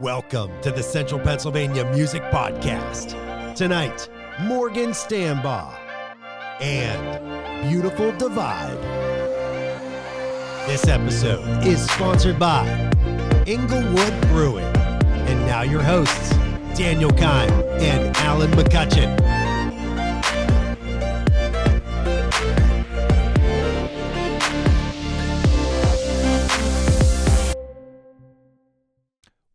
Welcome to the Central Pennsylvania Music Podcast. Tonight, Morgan Stambaugh and Beautiful Divide. This episode is sponsored by Inglewood Brewing. And now your hosts, Daniel Kime and Alan McCutcheon.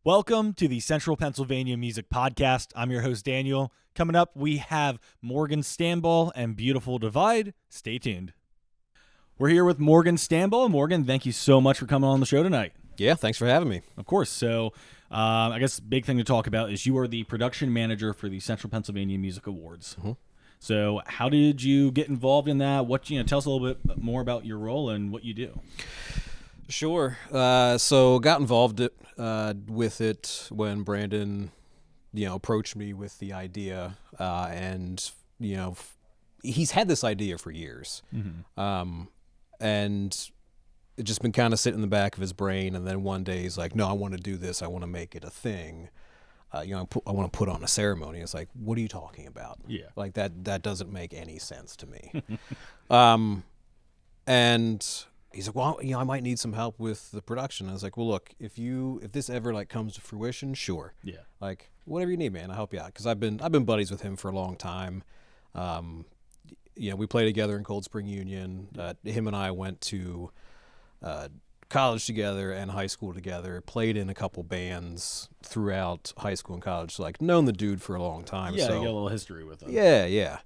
Welcome to the Central Pennsylvania Music Podcast. I'm your host, Daniel. Coming up, we have Morgan Stambaugh and Beautiful Divide. Stay tuned. We're here with Morgan Stambaugh. Morgan, thank you so much for coming on the show tonight. Yeah, thanks for having me. Of course. So I guess big thing to talk about is you are the production manager for the Central Pennsylvania Music Awards. Mm-hmm. So how did you get involved in that? Tell us a little bit more about your role and what you do. Sure. So got involved with it when Brandon, approached me with the idea, and he's had this idea for years, and it just been kind of sitting in the back of his brain. And then one day he's like, "No, I want to do this. I want to make it a thing. I want to put on a ceremony." It's like, what are you talking about? Yeah, like that doesn't make any sense to me. And he's like, "Well, I might need some help with the production." I was like, "Well, look, if this ever comes to fruition, sure. Yeah. Like whatever you need, man, I'll help you out." Because I've been buddies with him for a long time. We played together in Cold Spring Union. Him and I went to college together and high school together. Played in a couple bands throughout high school and college. So, known the dude for a long time. Yeah, so, you got a little history with him. Yeah.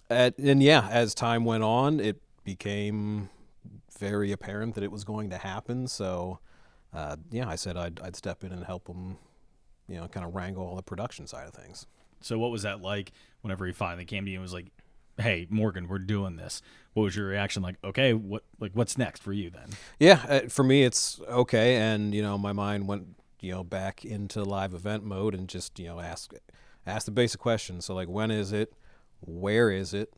As time went on, it became very apparent that it was going to happen. So, I said I'd step in and help him, kind of wrangle all the production side of things. So what was that like whenever he finally came to you and was like, "Hey, Morgan, we're doing this"? What was your reaction like? Okay, what's next for you then? Yeah, for me, it's okay. And, my mind went, back into live event mode and just, ask the basic questions. So, when is it? Where is it?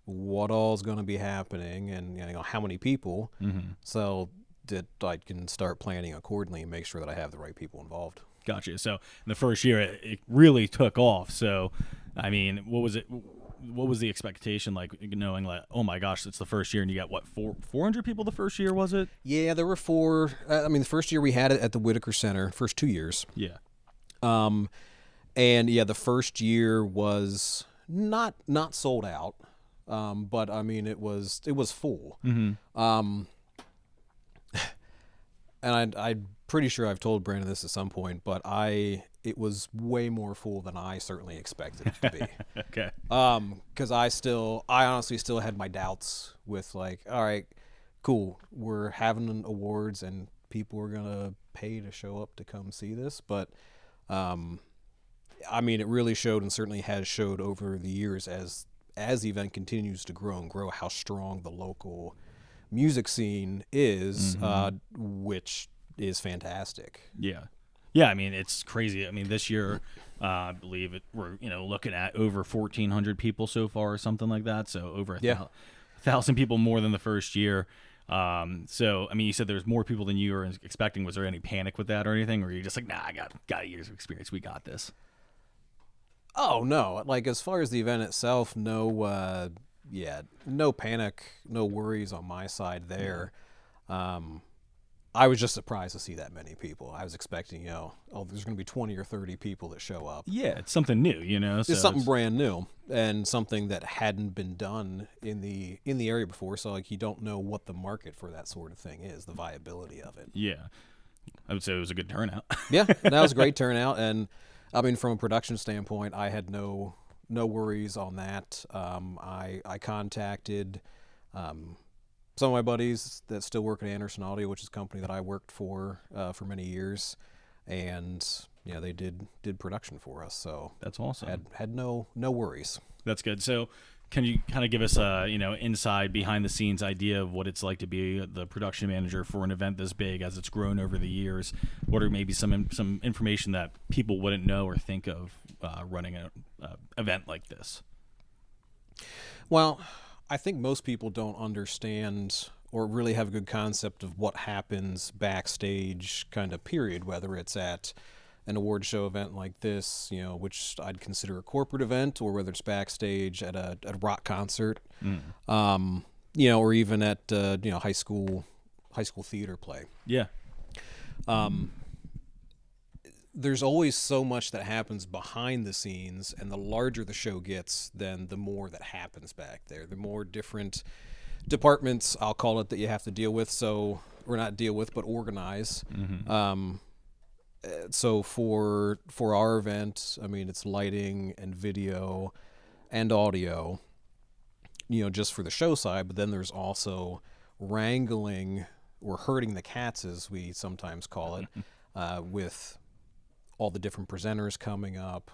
What all's going to be happening, and how many people, so that I can start planning accordingly and make sure that I have the right people involved. Gotcha. So in the first year, it really took off. So, I mean, what was it? What was the expectation like? Knowing oh my gosh, it's the first year, and you got 400 people the first year, was it? Yeah, there were 4. The first year we had it at the Whitaker Center. First 2 years. Yeah. The first year was not sold out. But it was full. Mm-hmm. And I'm pretty sure I've told Brandon this at some point, but it was way more full than I certainly expected it to be. Okay. Because I honestly still had my doubts with all right, cool, we're having awards and people are gonna pay to show up to come see this, but it really showed, and certainly has showed over the years as the event continues to grow and grow, how strong the local music scene is, which is fantastic. Yeah. Yeah, it's crazy. This year, I believe we're looking at over 1,400 people so far or something like that. So over 1,000 people more than the first year. So, you said there's more people than you were expecting. Was there any panic with that or anything? Or were you just like, nah, I got years of experience. We got this. Oh, no. As far as the event itself, no panic, no worries on my side there. I was just surprised to see that many people. I was expecting, there's going to be 20 or 30 people that show up. Yeah, it's something new, It's something brand new and something that hadn't been done in the area before. So, you don't know what the market for that sort of thing is, the viability of it. Yeah. I would say it was a good turnout. Yeah, that was a great turnout. And from a production standpoint, I had no worries on that. I contacted some of my buddies that still work at Anderson Audio, which is a company that I worked for many years, and they did production for us. So that's awesome. Had no worries. That's good. So can you kind of give us a inside behind the scenes idea of what it's like to be the production manager for an event this big as it's grown over the years? What are maybe some information that people wouldn't know or think of running an event like this? Well, I think most people don't understand or really have a good concept of what happens backstage kind of period, whether it's at an award show event like this, which I'd consider a corporate event, or whether it's backstage at a rock concert, or even at high school theater play. Yeah. There's always so much that happens behind the scenes, and the larger the show gets, then the more that happens back there. The more different departments, I'll call it, that you have to deal with. So, or not deal with, but organize. So for our event, I mean, it's lighting and video and audio, just for the show side. But then there's also wrangling, or herding the cats, as we sometimes call it, with all the different presenters coming up,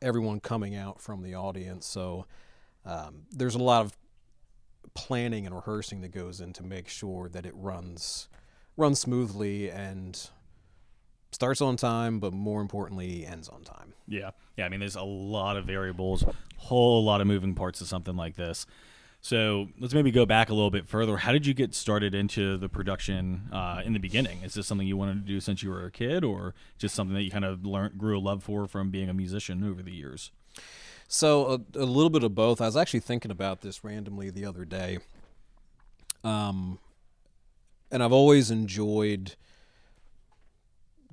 everyone coming out from the audience. So there's a lot of planning and rehearsing that goes in to make sure that it runs smoothly and starts on time, but more importantly, ends on time. Yeah. I mean, there's a lot of variables, whole lot of moving parts to something like this. So let's maybe go back a little bit further. How did you get started into the production in the beginning? Is this something you wanted to do since you were a kid, or just something that you kind of grew a love for from being a musician over the years? So a little bit of both. I was actually thinking about this randomly the other day. And I've always enjoyed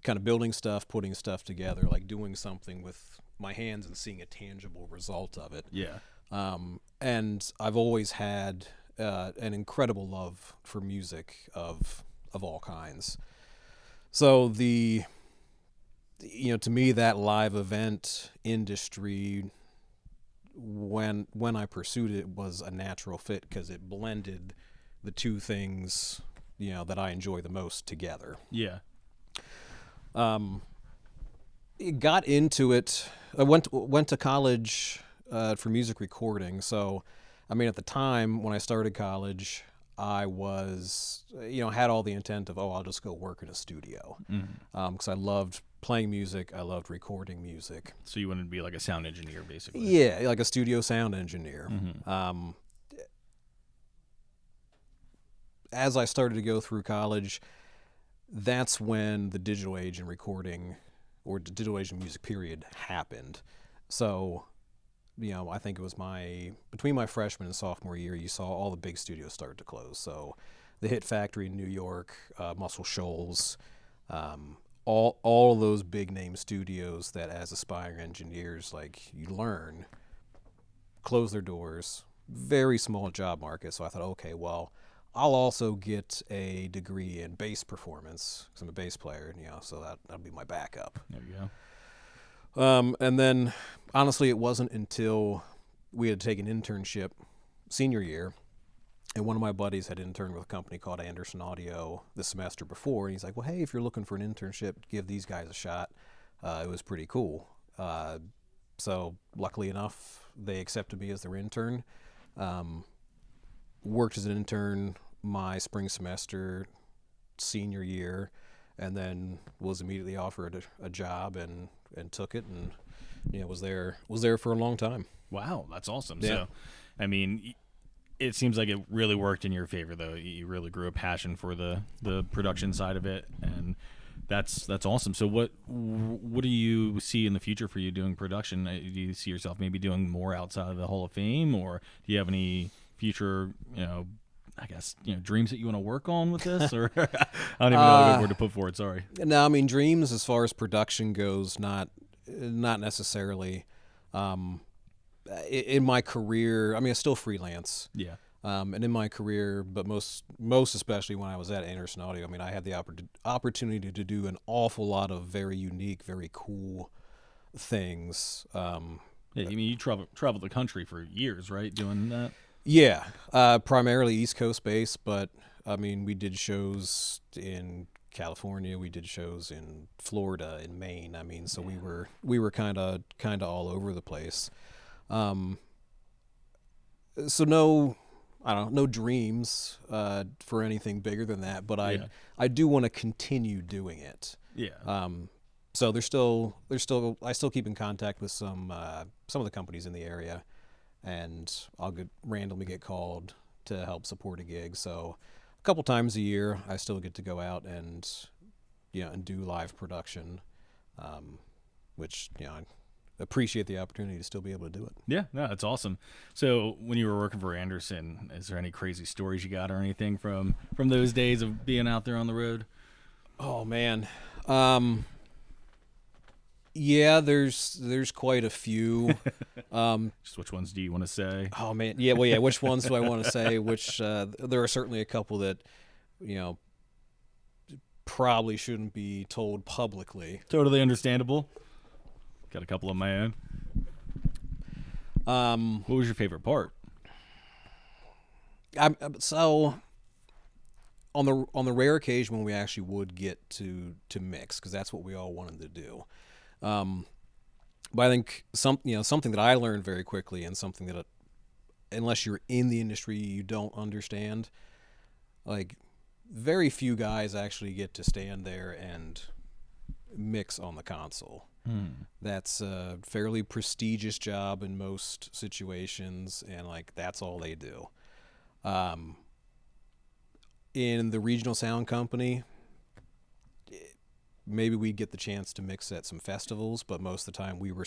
kind of building stuff, putting stuff together, like doing something with my hands and seeing a tangible result of it. Yeah. And I've always had an incredible love for music of all kinds. So to me, that live event industry, when I pursued it, was a natural fit because it blended the two things, that I enjoy the most together. Yeah. Got into it. I went to college for music recording. So, I mean, at the time when I started college, I was, had all the intent of, I'll just go work in a studio. Because I loved playing music. I loved recording music. So you wanted to be like a sound engineer, basically. Yeah, like a studio sound engineer. As I started to go through college, that's when the digital age in recording, or the digital age in music period, happened. So, I think it was between my freshman and sophomore year, you saw all the big studios start to close. So the Hit Factory in New York, Muscle Shoals, all of those big name studios that as aspiring engineers, like, you learn, close their doors. Very small job market. So I thought, okay, well, I'll also get a degree in bass performance because I'm a bass player, so that'll be my backup. There you go. And then, honestly, it wasn't until we had to take an internship senior year, and one of my buddies had interned with a company called Anderson Audio the semester before, and he's like, well, hey, if you're looking for an internship, give these guys a shot. It was pretty cool. So, luckily enough, they accepted me as their intern. Worked as an intern my spring semester, senior year, and then was immediately offered a job and took it, and was there for a long time. Wow, that's awesome. Yeah. So, I mean, it seems like it really worked in your favor, though. You really grew a passion for the production side of it, and that's awesome. So, what do you see in the future for you doing production? Do you see yourself maybe doing more outside of the Hall of Fame, or do you have any future, I guess, dreams that you want to work on with this? Or I don't even know a good word to put for it. Sorry. No, I mean, dreams as far as production goes, not necessarily. In my career, I mean, I still freelance. Yeah. And in my career, but most especially when I was at Anderson Audio, I mean, I had the opportunity to do an awful lot of very unique, very cool things. Yeah, I mean, you traveled the country for years, right, doing that? Yeah, primarily East Coast based, but I mean, we did shows in California, we did shows in Florida, in Maine. I mean, so we were kind of all over the place. So no dreams for anything bigger than that, but I do want to continue doing it. Yeah. So I still keep in contact with some of the companies in the area, and I'll randomly get called to help support a gig. So a couple times a year, I still get to go out and and do live production, which I appreciate the opportunity to still be able to do it. Yeah, no, that's awesome. So when you were working for Anderson, is there any crazy stories you got or anything from those days of being out there on the road? Oh man. Yeah, there's quite a few. Just which ones do you want to say? Oh man, yeah, well, yeah. Which ones do I want to say? Which there are certainly a couple that, probably shouldn't be told publicly. Totally understandable. Got a couple of my own. What was your favorite part? So on the rare occasion when we actually would get to mix, because that's what we all wanted to do. But I think something that I learned very quickly, and something that unless you're in the industry you don't understand, like very few guys actually get to stand there and mix on the console. That's a fairly prestigious job in most situations, and like that's all they do. In the regional sound company, maybe we'd get the chance to mix at some festivals, but most of the time we were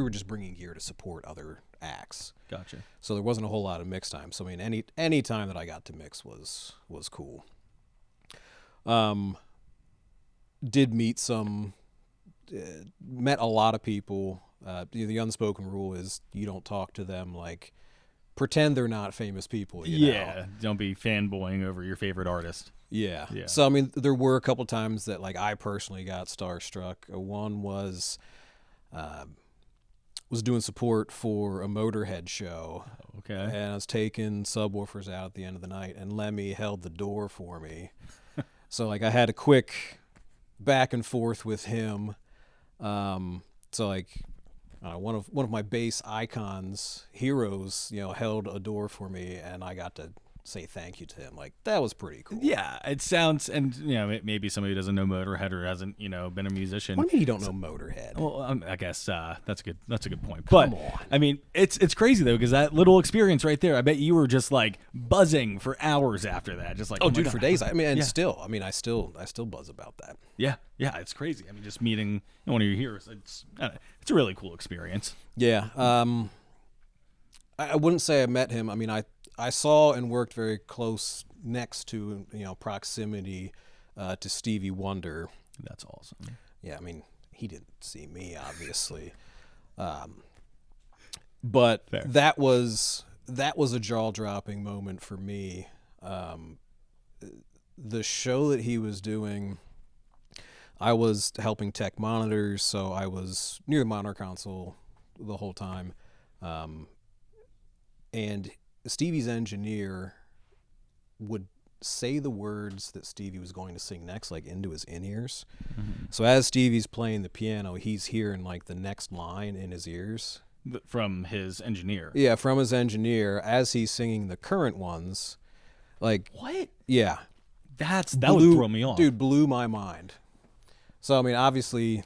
just bringing gear to support other acts. Gotcha. So there wasn't a whole lot of mix time. So I mean, any time that I got to mix was cool. Did met a lot of people. The unspoken rule is you don't talk to them, like pretend they're not famous people. You know? Don't be fanboying over your favorite artist. Yeah. So I mean, there were a couple times that like I personally got starstruck. One was doing support for a Motorhead show. Okay. And I was taking subwoofers out at the end of the night, and Lemmy held the door for me. So like I had a quick back and forth with him. So like one of my bass icons, heroes, held a door for me, and I got to say thank you to him. Like that was pretty cool. Yeah, it sounds, and maybe somebody who doesn't know Motorhead or hasn't been a musician. What do you mean you don't know Motorhead? Well, I guess that's a good point. Come on. I mean, it's crazy though, because that little experience right there, I bet you were just like buzzing for hours after that, just like dude, for days. I mean, and yeah. still, I mean, I still buzz about that. Yeah, it's crazy. I mean, just meeting one of your heroes, it's a really cool experience. Yeah. I wouldn't say I met him. I mean, I saw and worked very close next to, proximity to Stevie Wonder. That's awesome. Yeah, I mean, he didn't see me, obviously. But Fair. that was a jaw-dropping moment for me. The show that he was doing, I was helping tech monitors, so I was near the monitor console the whole time. And Stevie's engineer would say the words that Stevie was going to sing next, like into his in-ears. Mm-hmm. So as Stevie's playing the piano, he's hearing like the next line in his ears. From his engineer. Yeah, from his engineer as he's singing the current ones. Like what? Yeah. That would throw me off. Dude, blew my mind. So I mean, obviously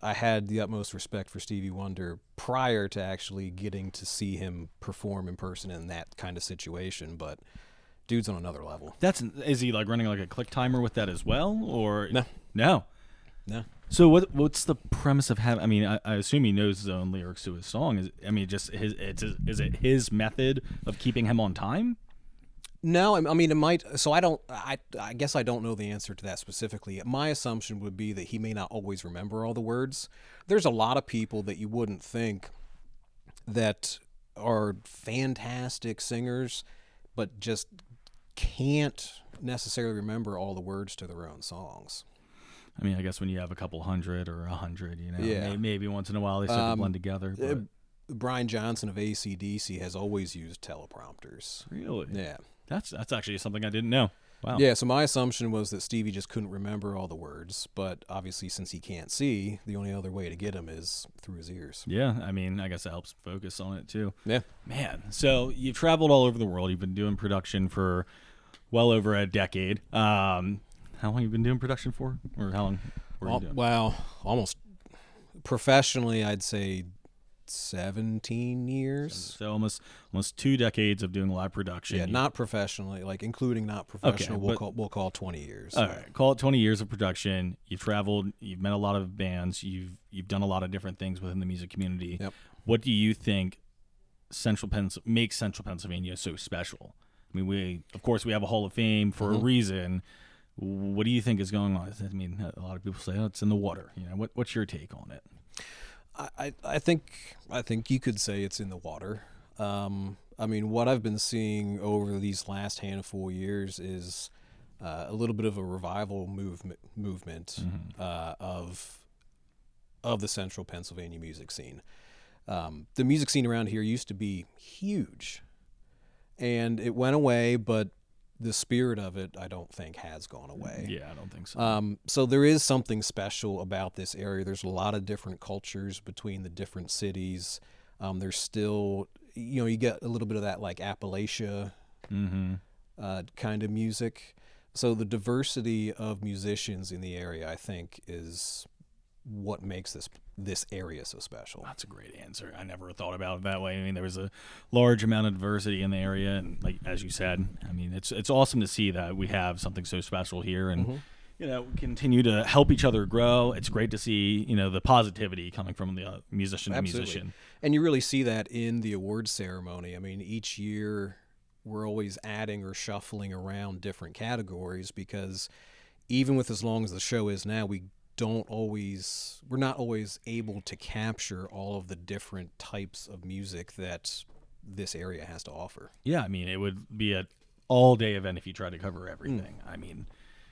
I had the utmost respect for Stevie Wonder prior to actually getting to see him perform in person in that kind of situation, but dude's on another level. Is he like running like a click timer with that as well, or No. So what's the premise of having? I mean, I assume he knows his own lyrics to his song. Is it his method of keeping him on time? No, I mean it might. So I guess I don't know the answer to that specifically. My assumption would be that he may not always remember all the words. There's a lot of people that you wouldn't think that are fantastic singers, but just can't necessarily remember all the words to their own songs. I mean, I guess when you have a couple hundred or 100, Yeah. maybe once in a while they start to blend together. But... Brian Johnson of AC/DC has always used teleprompters. Really? Yeah. That's actually something I didn't know. Wow. Yeah, so my assumption was that Stevie just couldn't remember all the words, but obviously since he can't see, the only other way to get him is through his ears. Yeah, I mean, I guess it helps focus on it too. Yeah. Man, so you've traveled all over the world. You've been doing production for well over a decade. How long have you been doing production for? Or how long were you doing? Well, almost professionally, I'd say 17 years. So almost 2 decades of doing live production. Yeah, not professionally, like including not professional. Okay, we'll call 20 years. All right, call it 20 years of production. You've traveled. You've met a lot of bands. You've done a lot of different things within the music community. Yep. What do you think makes Central Pennsylvania so special? I mean, we have a Hall of Fame for a reason. What do you think is going on? I mean, a lot of people say, it's in the water. What's your take on it? I think you could say it's in the water. I mean, what I've been seeing over these last handful of years is a little bit of a revival movement of the Central Pennsylvania music scene. The music scene around here used to be huge, and it went away, but the spirit of it, I don't think, has gone away. Yeah, I don't think so. So there is something special about this area. There's a lot of different cultures between the different cities. There's still, you get a little bit of that like Appalachia kind of music. So the diversity of musicians in the area, I think, is what makes this area so special. That's a great answer. I never thought about it that way. I mean, there was a large amount of diversity in the area, and like as you said, I mean, it's awesome to see that we have something so special here, and continue to help each other grow. It's great to see the positivity coming from the musician to musician, and you really see that in the awards ceremony. I mean, each year we're always adding or shuffling around different categories because even with as long as the show is now, we're not always able to capture all of the different types of music that this area has to offer. Yeah, I mean, it would be an all-day event if you tried to cover everything. I mean,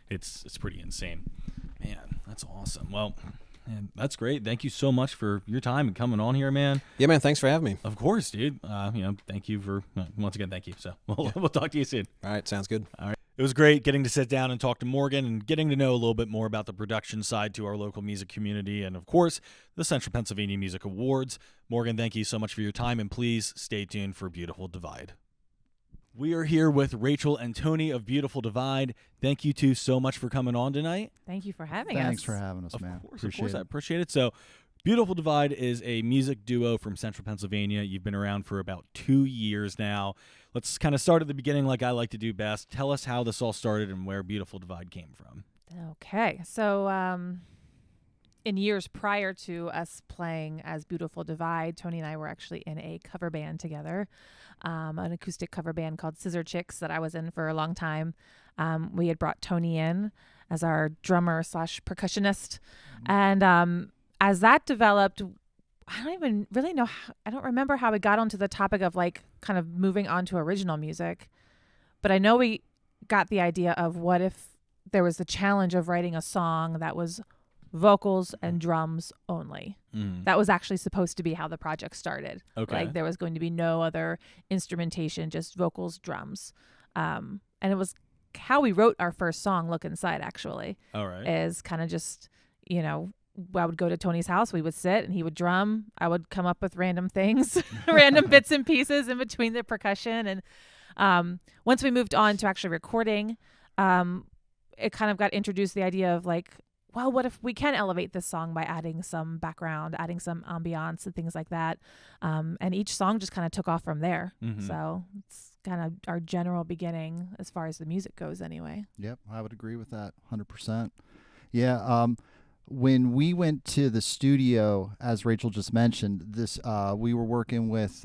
it's pretty insane. Man, that's awesome. Well, man, that's great. Thank you so much for your time and coming on here, man. Yeah, man, thanks for having me. Of course, dude. Thank you for once again. Thank you. So we'll talk to you soon. All right, sounds good. All right. It was great getting to sit down and talk to Morgan and getting to know a little bit more about the production side to our local music community and, of course, the Central Pennsylvania Music Awards. Morgan, thank you so much for your time, and please stay tuned for Beautiful Divide. We are here with Rachel and Tony of Beautiful Divide. Thank you two so much for coming on tonight. Thank you for having us. Thanks for having us, man. Of course, I appreciate it. So, Beautiful Divide is a music duo from Central Pennsylvania. You've been around for about 2 years now. Let's kind of start at the beginning like I like to do best. Tell us how this all started and where Beautiful Divide came from. Okay. So in years prior to us playing as Beautiful Divide, Tony and I were actually in a cover band together, an acoustic cover band called Scissor Chicks that I was in for a long time. We had brought Tony in as our drummer / percussionist. And as that developed, I don't even really know. I don't remember how we got onto the topic of like kind of moving on to original music, but I know we got the idea of what if there was the challenge of writing a song that was vocals and drums only. That was actually supposed to be how the project started. Okay. Like there was going to be no other instrumentation, just vocals, drums. And it was how we wrote our first song, Look Inside, actually. All right. Is kind of just, I would go to Tony's house, we would sit and he would drum. I would come up with random things, random bits and pieces in between the percussion. And once we moved on to actually recording, it kind of got introduced the idea of like, well, what if we can elevate this song by adding some background, adding some ambiance and things like that. And each song just kind of took off from there. So it's kind of our general beginning as far as the music goes anyway. Yep, I would agree with that 100%. Yeah, when we went to the studio, as Rachel just mentioned, we were working with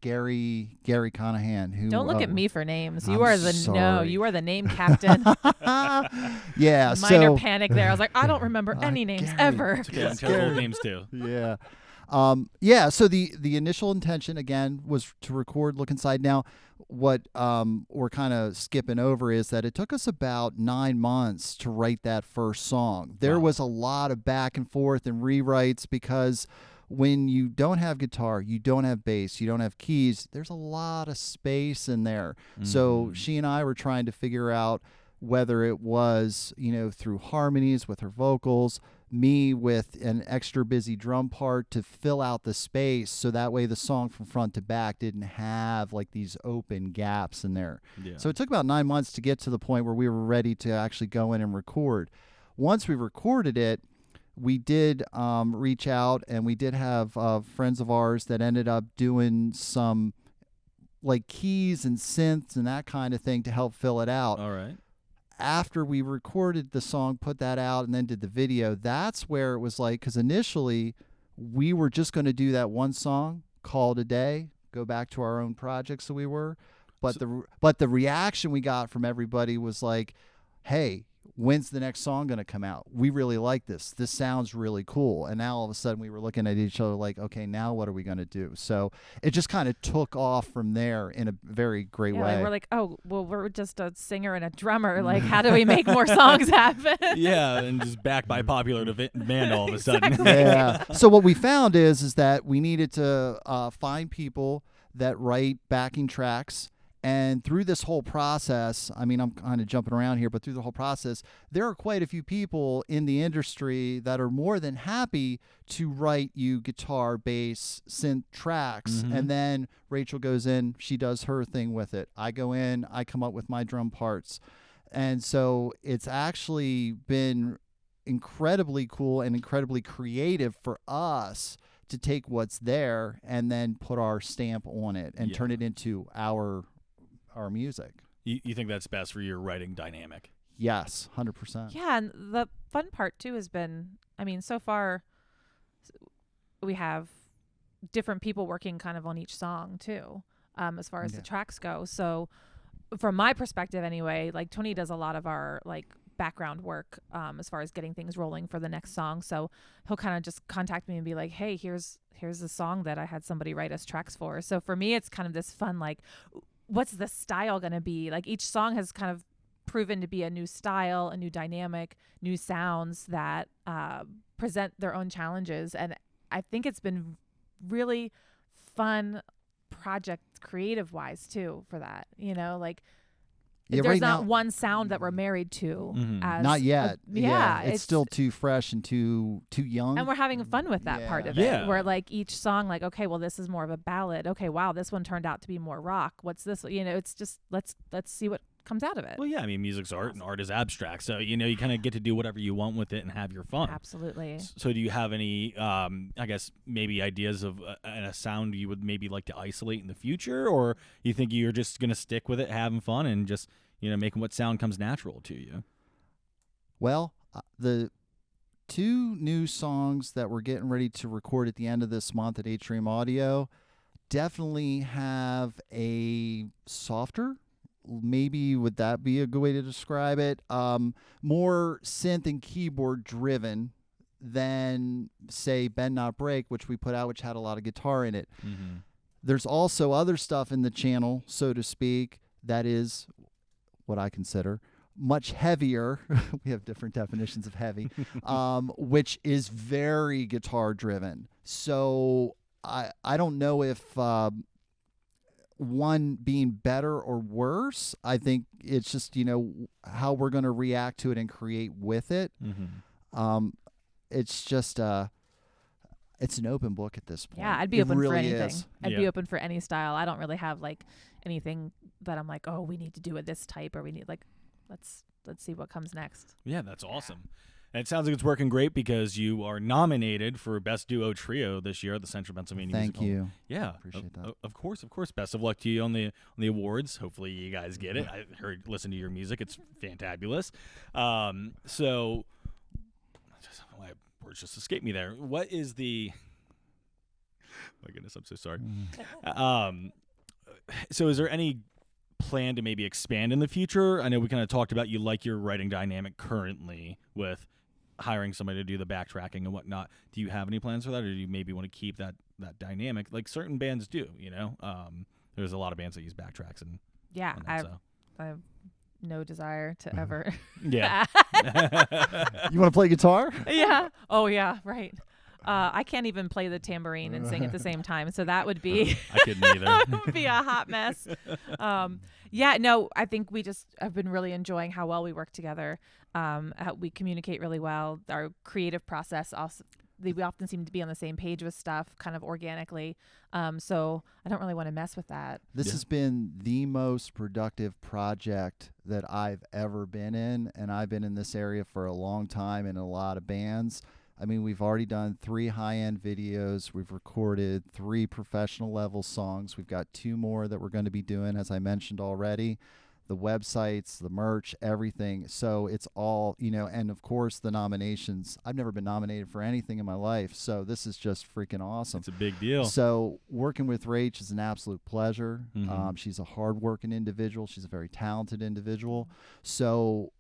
Gary Conahan. Who don't look at me for names. You are the name captain. Yeah, minor panic there. I was like, I don't remember any names Gary. ever. It's okay. I'm terrible names too. Yeah. So the initial intention again was to record Look Inside. Now, what we're kind of skipping over is that it took us about 9 months to write that first song. There was a lot of back and forth and rewrites because when you don't have guitar, you don't have bass, you don't have keys, there's a lot of space in there. So she and I were trying to figure out whether it was, through harmonies with her vocals, me with an extra busy drum part to fill out the space so that way the song from front to back didn't have like these open gaps in there. Yeah. So it took about 9 months to get to the point where we were ready to actually go in and record. Once we recorded it, we did reach out, and we did have friends of ours that ended up doing some like keys and synths and that kind of thing to help fill it out. All right. After we recorded the song, put that out, and then did the video, that's where it was like, because initially we were just going to do that one song, call it a day, go back to our own projects that we were. But the reaction we got from everybody was like, hey, when's the next song going to come out? We really like this. This sounds really cool. And now all of a sudden we were looking at each other like, okay, now what are we going to do? So it just kind of took off from there in a very great way. Like we're like, oh, well, we're just a singer and a drummer. Like, how do we make more songs happen? Yeah, and just backed by popular demand all of a sudden. Yeah. So what we found is that we needed to find people that write backing tracks. And through this whole process, I mean, I'm kind of jumping around here, but through the whole process, there are quite a few people in the industry that are more than happy to write you guitar, bass, synth tracks. Mm-hmm. And then Rachel goes in, she does her thing with it. I go in, I come up with my drum parts. And so it's actually been incredibly cool and incredibly creative for us to take what's there and then put our stamp on it and turn it into our music. You think that's best for your writing dynamic? Yes, 100%. Yeah, and the fun part too has been, I mean, so far we have different people working kind of on each song too, as far as the tracks go. So from my perspective anyway, like Tony does a lot of our like background work as far as getting things rolling for the next song. So he'll kind of just contact me and be like, hey, here's a song that I had somebody write us tracks for. So for me, it's kind of this fun, like, what's the style going to be? Like each song has kind of proven to be a new style, a new dynamic, new sounds that present their own challenges. And I think it's been really fun project creative wise too for that, you know, like Yeah, there's right not now- one sound that we're married to. As Not yet. yeah, it's still too fresh and too young. and we're having fun with that part of Yeah. it. Where like each song, like, okay, well, this is more of a ballad. Okay, wow, this one turned out to be more rock. What's this? You know, it's just let's see what comes out of it. Well, yeah, I mean, music's art and art is abstract. So, you know, you kind of get to do whatever you want with it and have your fun. Absolutely. So do you have any, I guess, maybe ideas of a sound you would maybe like to isolate in the future? Or you think you're just going to stick with it, having fun, and just, you know, making what sound comes natural to you? Well, the two new songs that we're getting ready to record at the end of this month at Atrium Audio definitely have a softer, maybe would that be a good way to describe it, more synth and keyboard driven than, say, Bend Not Break, which we put out, which had a lot of guitar in it. Mm-hmm. There's also other stuff in the channel, so to speak, that is what I consider much heavier. We have different definitions of heavy, which is very guitar driven. So I don't know if one being better or worse. I think it's just, you know, how we're going to react to it and create with it. Mm-hmm. It's just it's an open book at this point. Yeah, I'd be It open for really anything. is. I'd Yeah. be open for any style. I don't really have like anything that I'm like, oh, we need to do it this type, or we need like, let's see what comes next. Yeah, that's awesome. And it sounds like it's working great because you are nominated for Best Duo Trio this year at the Central Pennsylvania Thank Music Hall. you. Yeah, Appreciate that. Of course. Best of luck to you on the awards. Hopefully, you guys get it. I listen to your music; it's fantabulous. So, my words just escaped me there. What is the? My goodness, I'm so sorry. So, is there any plan to maybe expand in the future? I know we kind of talked about you like your writing dynamic currently with hiring somebody to do the backtracking and whatnot. Do you have any plans for that, or do you maybe want to keep that dynamic like certain bands do? You know, there's a lot of bands that use backtracks and Yeah, and that, so. I have no desire to ever. Yeah. You want to play guitar? Yeah. Oh yeah. Right. I can't even play the tambourine and sing at the same time, so that would be I couldn't either. that would be a hot mess. Yeah, no, I think I've been really enjoying how well we work together. How we communicate really well. Our creative process also, we often seem to be on the same page with stuff kind of organically. So I don't really want to mess with that. This has been the most productive project that I've ever been in, and I've been in this area for a long time in a lot of bands. I mean, we've already done 3 high-end videos. We've recorded 3 professional level songs. We've got 2 more that we're going to be doing, as I mentioned already. The websites, the merch, everything. So it's all, and of course the nominations. I've never been nominated for anything in my life, so this is just freaking awesome. It's a big deal. So working with Rach is an absolute pleasure. Mm-hmm. She's a hardworking individual. She's a very talented individual. So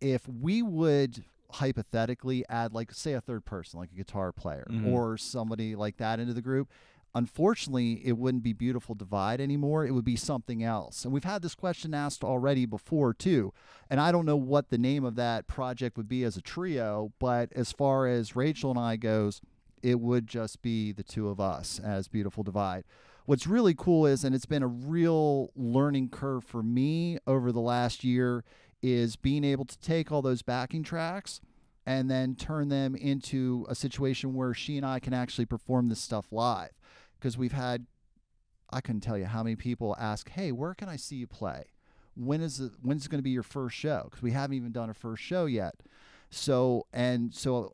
if we would hypothetically add, like, say, a third person, like a guitar player or somebody like that into the group, unfortunately, it wouldn't be Beautiful Divide anymore. It would be something else. And we've had this question asked already before, too. And I don't know what the name of that project would be as a trio, but as far as Rachel and I goes, it would just be the 2 of us as Beautiful Divide. What's really cool is, and it's been a real learning curve for me over the last year, is being able to take all those backing tracks and then turn them into a situation where she and I can actually perform this stuff live. Because we've had, I couldn't tell you how many people ask, hey, where can I see you play? When's it going to be your first show? Because we haven't even done a first show yet. So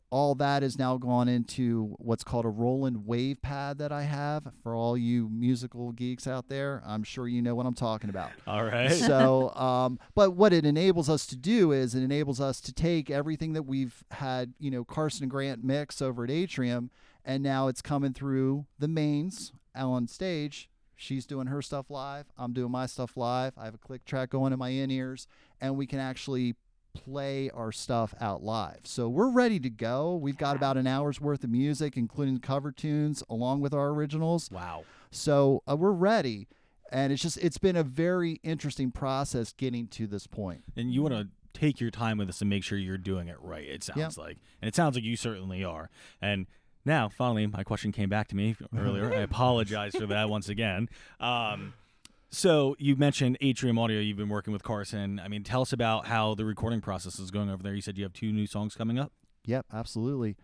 all that is now gone into what's called a Roland wave pad that I have. For all you musical geeks out there, I'm sure you know what I'm talking about. All right. So, but what it enables us to do is it enables us to take everything that we've had, Carson and Grant mix over at Atrium, and now it's coming through the mains on stage. She's doing her stuff live. I'm doing my stuff live. I have a click track going in my in-ears, and we can actually play our stuff out live. So we're ready to go. We've got about an hour's worth of music, including cover tunes, along with our originals. Wow. So we're ready. And it's been a very interesting process getting to this point. And you want to take your time with this and make sure you're doing it right, it sounds like. And it sounds like you certainly are. And now, finally, my question came back to me earlier. I apologize for that once again. So you mentioned Atrium Audio. You've been working with Carson. I mean, tell us about how the recording process is going over there. You said you have 2 new songs coming up? Yep, absolutely.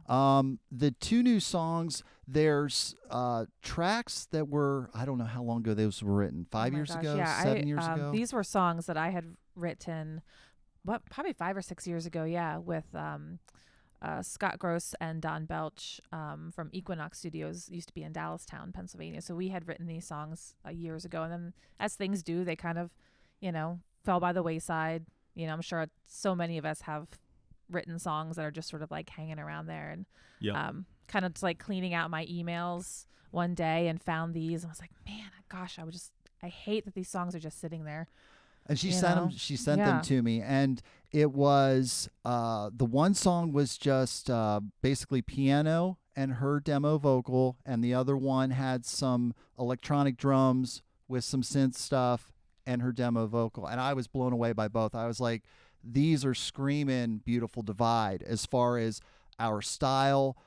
The 2 new songs, there's tracks that were, I don't know how long ago those were written, 5 years ago, 7 years ago? These were songs that I had written, probably 5 or 6 years ago, with Scott Gross and Don Belch from Equinox Studios. Used to be in Dallastown, Pennsylvania. So we had written these songs years ago. And then as things do, they kind of, fell by the wayside. I'm sure so many of us have written songs that are just sort of like hanging around there. And kind of just like cleaning out my emails one day and found these. And I was like, man, gosh, I hate that these songs are just sitting there. And she sent them. She sent them to me, and it was the one song was just basically piano and her demo vocal, and the other one had some electronic drums with some synth stuff and her demo vocal. And I was blown away by both. I was like, these are screaming Beautiful Divide as far as our style.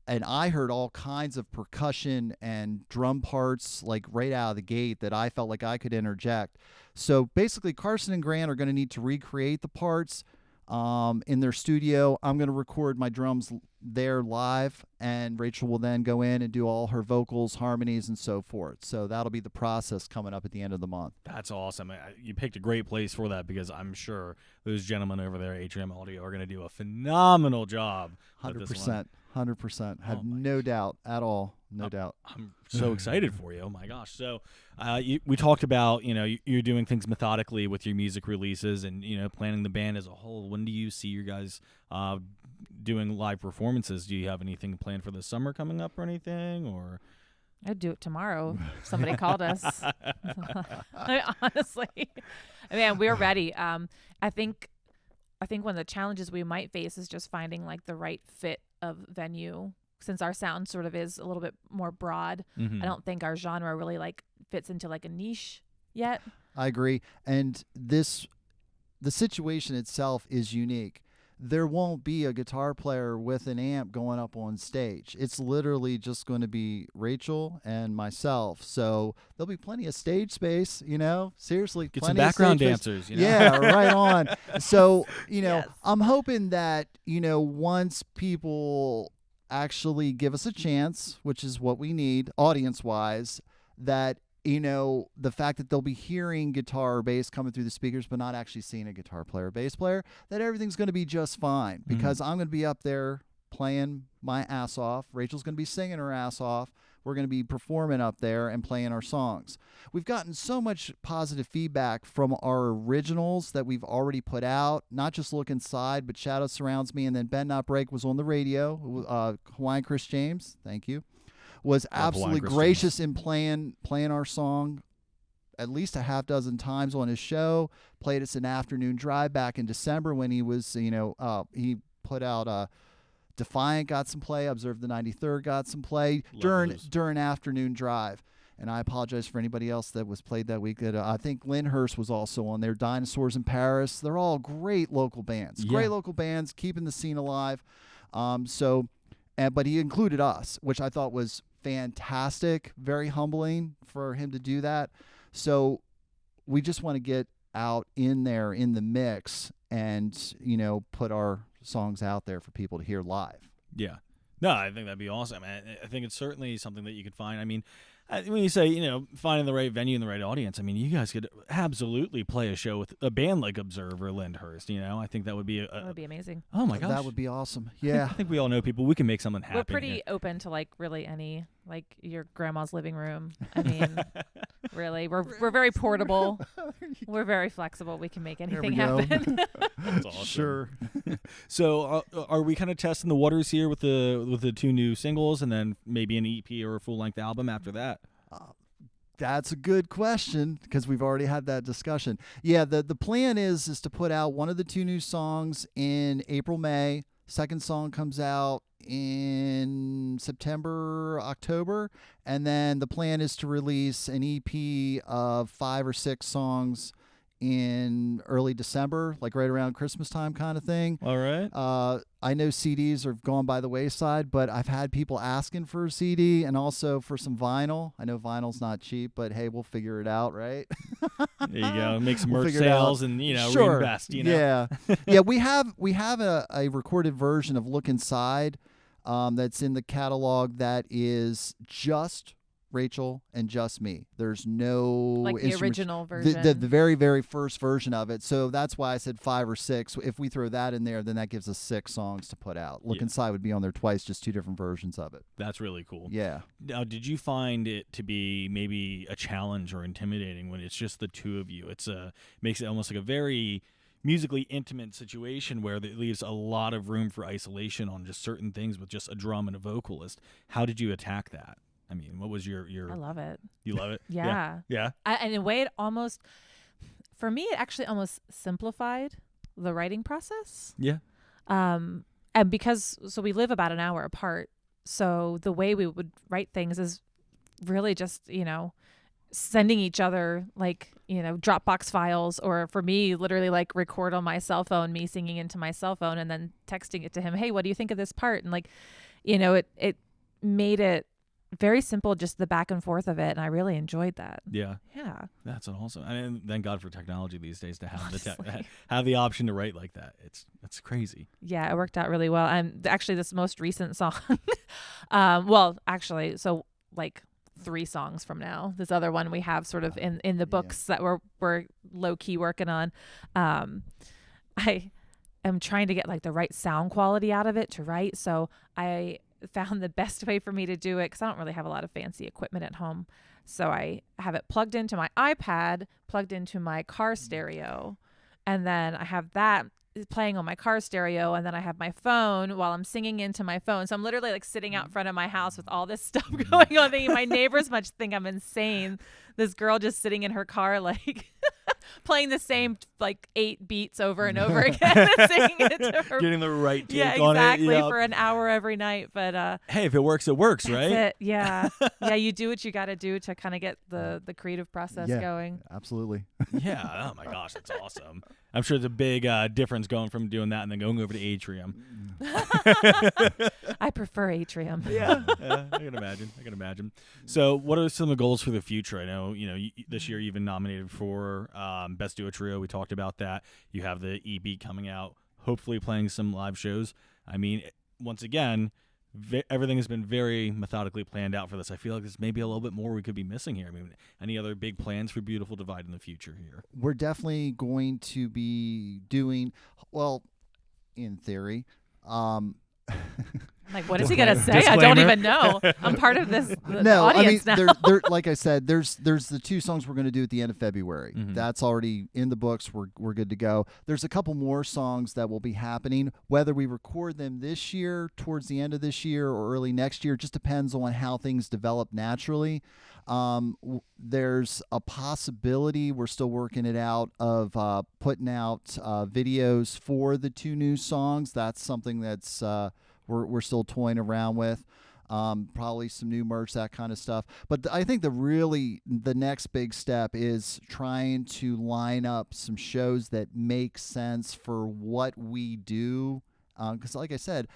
And I heard all kinds of percussion and drum parts like right out of the gate that I felt like I could interject. So basically, Carson and Grant are going to need to recreate the parts in their studio. I'm going to record my drums there live, and Rachel will then go in and do all her vocals, harmonies, and so forth. So that'll be the process coming up at the end of the month. That's awesome. You picked a great place for that because I'm sure those gentlemen over there at Atrium Audio are going to do a phenomenal job. 100%. 100%. Have no doubt at all. No doubt. I'm so excited for you. Oh, my gosh. So we talked about, you're doing things methodically with your music releases and, planning the band as a whole. When do you see your guys doing live performances? Do you have anything planned for the summer coming up or anything? Or I'd do it tomorrow. Somebody called us. Honestly. Man, we're ready. I think one of the challenges we might face is just finding like the right fit of venue, since our sound sort of is a little bit more broad. Mm-hmm. I don't think our genre really like fits into like a niche yet. I agree. And the situation itself is unique. There won't be a guitar player with an amp going up on stage. It's literally just going to be Rachel and myself. So there'll be plenty of stage space, seriously. Get some background dancers, Yeah, right on. So, Yes. I'm hoping that, once people actually give us a chance, which is what we need audience-wise, that the fact that they'll be hearing guitar or bass coming through the speakers, but not actually seeing a guitar player or bass player, that everything's going to be just fine because I'm going to be up there playing my ass off. Rachel's going to be singing her ass off. We're going to be performing up there and playing our songs. We've gotten so much positive feedback from our originals that we've already put out, not just Look Inside, but Shadow Surrounds Me, and then Bend Not Break was on the radio. Hawaiian Chris James, thank you, was absolutely gracious in playing our song at least a half dozen times on his show. Played us an afternoon drive back in December when he was, he put out Defiant got some play. Observe the 93rd got some play during afternoon drive. And I apologize for anybody else that was played that week. I think Lyndhurst was also on there. Dinosaurs in Paris. They're all great local bands. Yeah. Great local bands, keeping the scene alive. But he included us, which I thought was fantastic. Very humbling for him to do that. So we just want to get out in there in the mix and, put our songs out there for people to hear live. Yeah. No, I think that'd be awesome. I think it's certainly something that you could find. I mean, when you say, finding the right venue and the right audience, I mean, you guys could absolutely play a show with a band like Observe or Lyndhurst, I think that would be that would be amazing. Oh my gosh. That would be awesome. Yeah. I think we all know people. We can make something happen. We're pretty open to really any, your grandma's living room. I mean, really, we're very portable. We're very flexible. We can make anything happen. That's awesome. Sure. So are we kind of testing the waters here with the two new singles and then maybe an EP or a full-length album after that? That's a good question because we've already had that discussion. Yeah, the plan is to put out one of the two new songs in April, May. Second song comes out in September, October. And then the plan is to release an EP of 5 or 6 songs in early December, like right around Christmas time kind of thing. All right. I know CDs have gone by the wayside, but I've had people asking for a CD and also for some vinyl. I know vinyl's not cheap, but hey, we'll figure it out, right? There you go. Make some merch sales and, sure. reinvest, Yeah. Yeah, we have a recorded version of Look Inside that's in the catalog that is just Rachel and just me. There's no the original version. The very, very first version of it. So that's why I said 5 or 6. If we throw that in there, then that gives us 6 songs to put out. Look Inside would be on there twice, just 2 different versions of it. That's really cool. Yeah. Now, did you find it to be maybe a challenge or intimidating when it's just the two of you? Makes it almost like a very musically intimate situation where it leaves a lot of room for isolation on just certain things with just a drum and a vocalist. How did you attack that? I mean, what was your... I love it. You love it? Yeah. Yeah? And in a way, for me, it actually almost simplified the writing process. Yeah. And because we live about an hour apart, so the way we would write things is really just, sending each other Dropbox files, or for me, literally record on my cell phone, me singing into my cell phone and then texting it to him. Hey, what do you think of this part? And it made it very simple, just the back and forth of it, and I really enjoyed that. Yeah. That's awesome. I mean, thank God for technology these days to have have the option to write like that. It's crazy. Yeah, it worked out really well. And actually, this most recent song, 3 songs from now. This other one we have sort of in the books that we're low key working on. I am trying to get the right sound quality out of it to write. So I found the best way for me to do it, because I don't really have a lot of fancy equipment at home. So I have it plugged into my iPad, plugged into my car stereo, and then I have that playing on my car stereo, and then I have my phone while I'm singing into my phone. So I'm literally sitting out front of my house with all this stuff going on, thinking my neighbors must think I'm insane. This girl just sitting in her car playing the same 8 beats over and over again, singing it to her. Getting the right take on it. Yeah, exactly, for an hour every night. But hey, if it works, it works, right? It. Yeah. Yeah, you do what you got to do to kind of get the creative process going. Absolutely. Yeah. Oh my gosh, that's awesome. I'm sure it's a big difference going from doing that and then going over to Atrium. I prefer Atrium. Yeah, I can imagine. So what are some of the goals for the future? I know, this year you've been nominated for Best Duo Trio. We talked about that. You have the EP coming out, hopefully playing some live shows. I mean, once again, everything has been very methodically planned out for this. I feel like there's maybe a little bit more we could be missing here. I mean, any other big plans for Beautiful Divide in the future here? We're definitely going to be doing, well, in theory. Like, what is he gonna say? I don't even know. I'm part of this audience now. There, like I said, there's the 2 songs we're going to do at the end of February. Mm-hmm. That's already in the books. We're good to go. There's a couple more songs that will be happening. Whether we record them this year, towards the end of this year, or early next year, just depends on how things develop naturally. There's a possibility, we're still working it out, of putting out videos for the 2 new songs. That's something that's we're still toying around with. Probably some new merch, that kind of stuff. But I think the next big step is trying to line up some shows that make sense for what we do. Because like I said,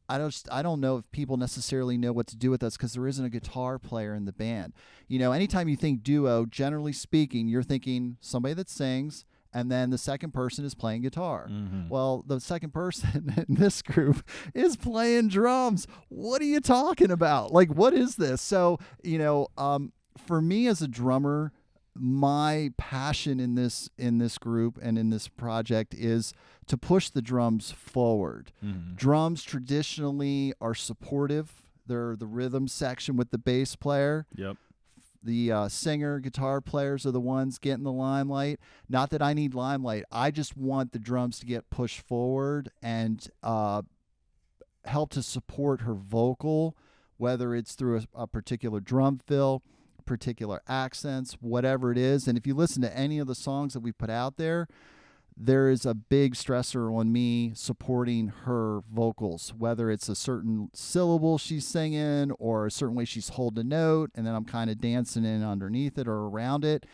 I don't know if people necessarily know what to do with us because there isn't a guitar player in the band. You know, anytime you think duo, generally speaking, you're thinking somebody that sings, and then the second person is playing guitar. Mm-hmm. Well, the second person in this group is playing drums. What are you talking about? Like, what is this? So, you know, for me as a drummer, my passion in this group and in this project is to push the drums forward. Mm-hmm. Drums traditionally are supportive. They're the rhythm section with the bass player. Yep. The singer, guitar players are the ones getting the limelight. Not that I need limelight. I just want the drums to get pushed forward and help to support her vocal, whether it's through a particular drum fill, particular accents, whatever it is. And if you listen to any of the songs that we put out there, there is a big stressor on me supporting her vocals, whether it's a certain syllable she's singing or a certain way she's holding a note, and then I'm kind of dancing in underneath it or around it,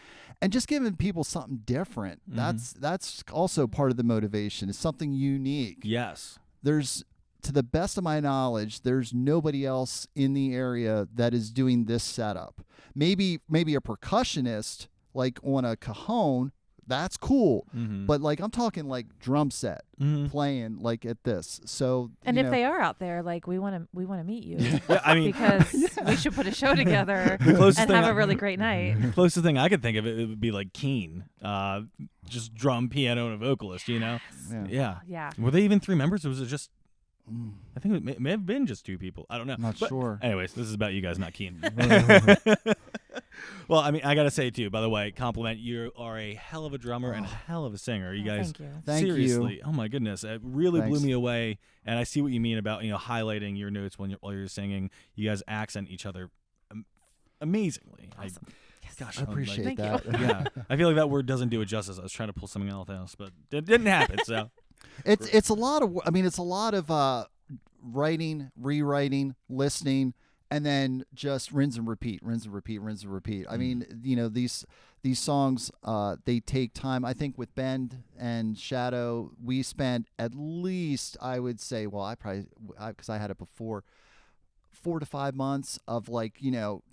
and just giving people something different. Mm-hmm. That's also part of the motivation. It's something unique. Yes. To the best of my knowledge, there's nobody else in the area that is doing this setup. Maybe a percussionist, like on a cajon, that's cool. Mm-hmm. But like I'm talking like drum set playing like at this. So and if they are out there, like we want to meet you. Yeah, I mean, because we should put a show together and have a really great night. The closest thing I could think of it would be like Keen, just drum, piano, and a vocalist. You know, Yeah. Were they even 3 members, or was it just? I think it may have been just 2 people. I don't know. Not sure. Anyways, this is about you guys, not Keen. Well, I mean, I gotta say too. By the way, compliment. You are a hell of a drummer and a hell of a singer. You guys, thank you. Thank you. seriously. Oh my goodness, it really blew Thanks. me away. And I see what you mean about highlighting your notes while you're singing. You guys accent each other amazingly. Awesome. I appreciate Thank that. you. Yeah, I feel like that word doesn't do it justice. I was trying to pull something else, but it didn't happen. So It's a lot of. I mean, it's a lot of writing, rewriting, listening, and then just rinse and repeat. I mean, these songs, they take time. I think with Bend and Shadow, we spent at least, I would say, because I had it before, 4 to 5 months of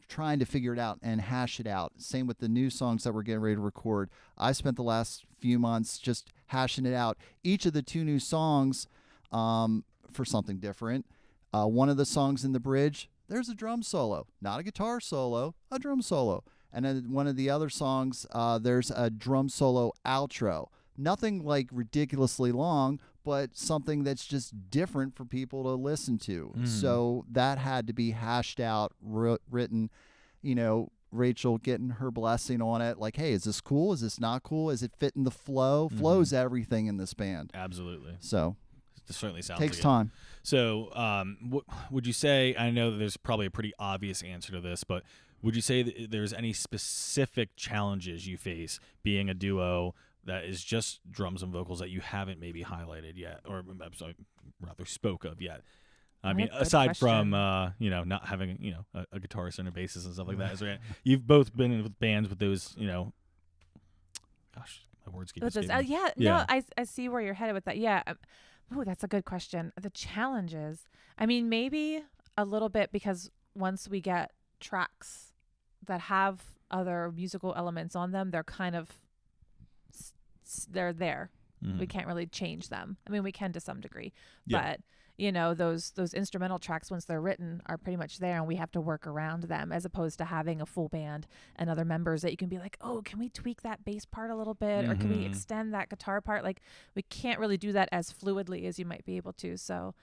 trying to figure it out and hash it out. Same with the new songs that we're getting ready to record. I spent the last few months just hashing it out. Each of the 2 new songs, for something different. One of the songs in the bridge, there's a drum solo, not a guitar solo, a drum solo. And then one of the other songs, there's a drum solo outro. Nothing like ridiculously long, but something that's just different for people to listen to. So that had to be hashed out, written, Rachel getting her blessing on it. Like, hey, is this cool? Is this not cool? Is it fitting the flow? Flow's everything in this band. absolutely, So it certainly sounds takes like it. time. So, would you say? I know that there's probably a pretty obvious answer to this, but would you say that there's any specific challenges you face being a duo that is just drums and vocals that you haven't maybe highlighted yet, or rather spoke of yet? I mean, aside from not having a guitarist and a bassist and stuff like that, is there? You've both been with bands with those, gosh, my words keep escaping me. No, I see where you're headed with that. Yeah. Oh, that's a good question. The challenges. I mean, maybe a little bit, because once we get tracks that have other musical elements on them, they're kind of they're there. We can't really change them. I mean, we can to some degree, Yeah. but those instrumental tracks, once they're written, are pretty much there, and we have to work around them, as opposed to having a full band and other members that you can be like, oh, can we tweak that bass part a little bit, or can we extend that guitar part? Like, we can't really do that as fluidly as you might be able to. So,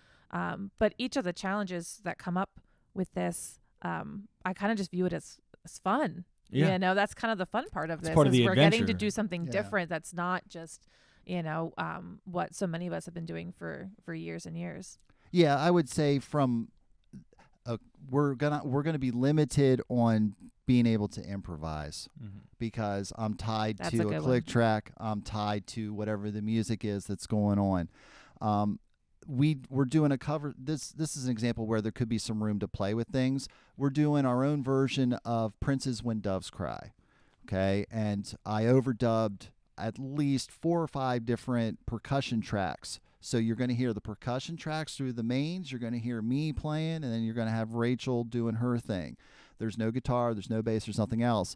but each of the challenges that come up with this, I kind of just view it as fun. Yeah. That's kind of the fun part of this. part of the we're getting to adventure. do something Yeah. different that's not just what so many of us have been doing for years and years. Yeah, I would say we're gonna be limited on being able to improvise because I'm tied That's a to a good click one. track. I'm tied to whatever the music is that's going on. We're doing a cover. This is an example where there could be some room to play with things. We're doing our own version of Prince's "When Doves Cry," okay, and I overdubbed at least 4 or 5 different percussion tracks. So you're going to hear the percussion tracks through the mains, you're going to hear me playing, and then you're going to have Rachel doing her thing. There's no guitar, there's no bass, there's nothing else.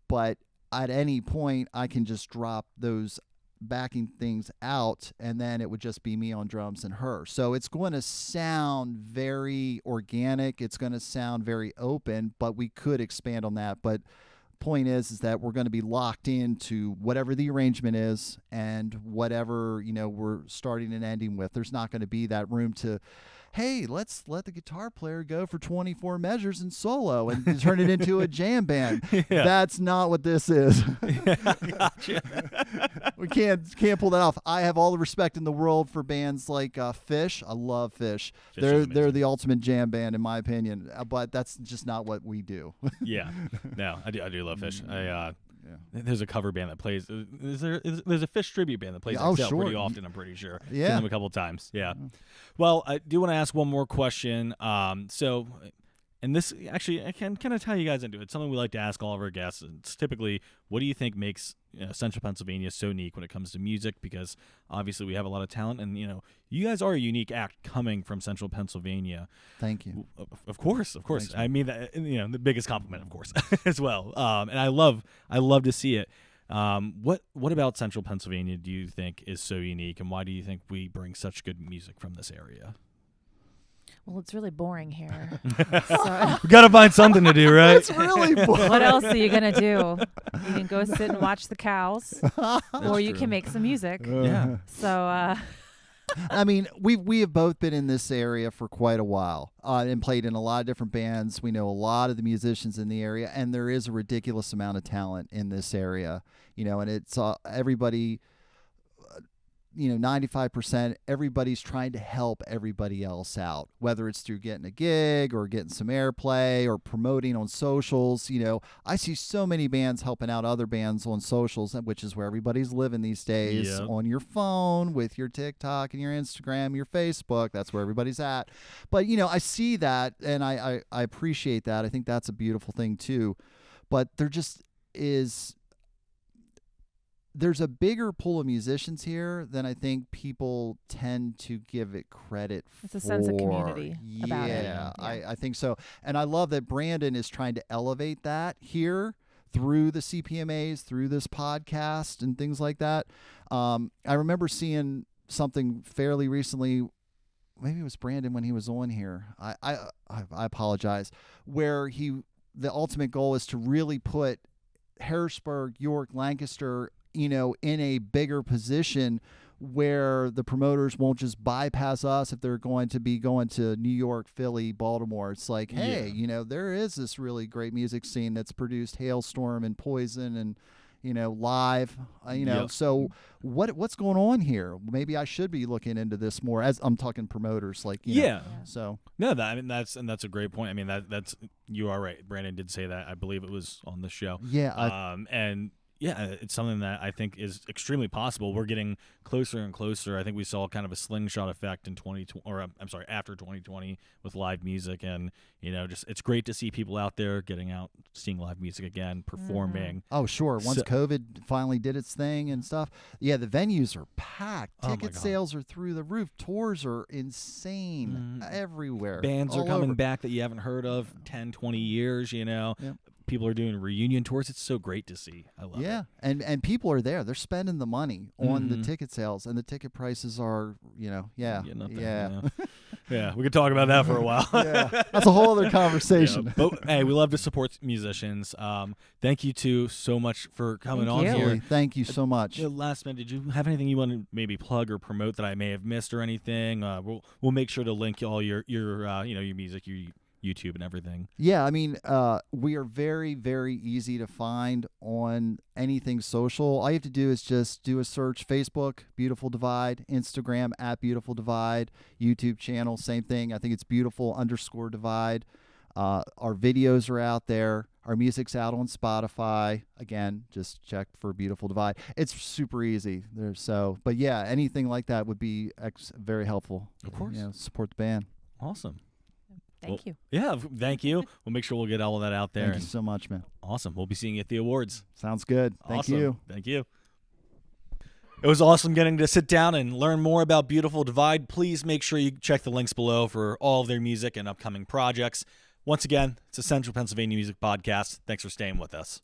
But at any point, I can just drop those backing things out, and then it would just be me on drums and her. So it's going to sound very organic. It's going to sound very open, but we could expand on that. But point is that we're going to be locked into whatever the arrangement is and whatever we're starting and ending with. There's not going to be that room to, hey, let's let the guitar player go for 24 measures and solo and turn it into a jam band. Yeah. That's not what this is. Gotcha. We can't pull that off. I have all the respect in the world for bands like Fish. I love Fish. Fish is They're amazing. the ultimate jam band in my opinion, but that's just not what we do. Yeah, no, I do love Fish. There's a cover band that plays. There's a Fish tribute band that plays Oh, Excel pretty sure. often. I'm pretty sure. Yeah. Seen them a couple of times. Yeah. Well, I do want to ask one more question. And this actually, I can kind of tie you guys into it. It's something we like to ask all of our guests. It's typically, what do you think makes Central Pennsylvania so unique when it comes to music? Because obviously we have a lot of talent, and you guys are a unique act coming from Central Pennsylvania. Thank you. Of course. Thanks, I mean that, the biggest compliment, of course, as well. And I love to see it. What about Central Pennsylvania do you think is so unique, and why do you think we bring such good music from this area? Well, it's really boring here. We got to find something to do, right? It's really boring. What else are you gonna do? You can go sit and watch the cows, or you true. can make some music. Yeah. So I mean, we have both been in this area for quite a while and played in a lot of different bands. We know a lot of the musicians in the area, and there is a ridiculous amount of talent in this area. And it's everybody. 95%, everybody's trying to help everybody else out, whether it's through getting a gig or getting some airplay or promoting on socials. I see so many bands helping out other bands on socials, which is where everybody's living these days. Yep. On your phone with your TikTok and your Instagram, your Facebook. That's where everybody's at. But, I see that, and I appreciate that. I think that's a beautiful thing too. But there just is... There's a bigger pool of musicians here than I think people tend to give it credit for. It's a sense of community about it. Yeah, Yeah. I think so. And I love that Brandon is trying to elevate that here through the CPMAs, through this podcast and things like that. I remember seeing something fairly recently, maybe it was Brandon when he was on here. I apologize, where the ultimate goal is to really put Harrisburg, York, Lancaster, in a bigger position where the promoters won't just bypass us if they're going to be going to New York, Philly, Baltimore. It's like, hey, there is this really great music scene that's produced Hailstorm and Poison and, Live, Yep. So what's going on here? Maybe I should be looking into this more, as I'm talking promoters, like, so. No, that's a great point. I mean, that's you are right. Brandon did say that. I believe it was on the show. Yeah. It's something that I think is extremely possible. We're getting closer and closer. I think we saw kind of a slingshot effect in after 2020 with live music, and just it's great to see people out there getting out, seeing live music again, performing. Oh, sure. Once So- COVID finally did its thing and stuff, the venues are packed. Oh my Ticket God. sales are through the roof. Tours are insane everywhere. Bands all are coming over. back that you haven't heard of 10, 20 years. Yep. people are doing reunion tours. It's so great to see. I love it. Yeah, and people are there. They're spending the money on the Mhm. ticket sales, and the ticket prices are, yeah. Getting up there, yeah. We could talk about that for a while. Yeah, that's a whole other conversation. Yeah, but hey, we love to support musicians. Thank you two so much for coming Thank on you. here. Really, thank you so much. Last minute, did you have anything you want to maybe plug or promote that I may have missed or anything? We'll make sure to link all your music, your YouTube and everything. Yeah, I mean, we are very, very easy to find on anything social. All you have to do is just do a search: Facebook, Beautiful Divide; Instagram @Beautiful Divide; YouTube channel, same thing. I think it's Beautiful_Divide. Our videos are out there. Our music's out on Spotify. Again, just check for Beautiful Divide. It's super easy. But yeah, anything like that would be very helpful. Of course. Support the band. Awesome. Thank you. Yeah, thank you. We'll make sure we'll get all of that out there. Thank you so much, man. Awesome. We'll be seeing you at the awards. Sounds good. Thank Awesome. you. Thank you. It was awesome getting to sit down and learn more about Beautiful Divide. Please make sure you check the links below for all of their music and upcoming projects. Once again, it's a Central Pennsylvania Music Podcast. Thanks for staying with us.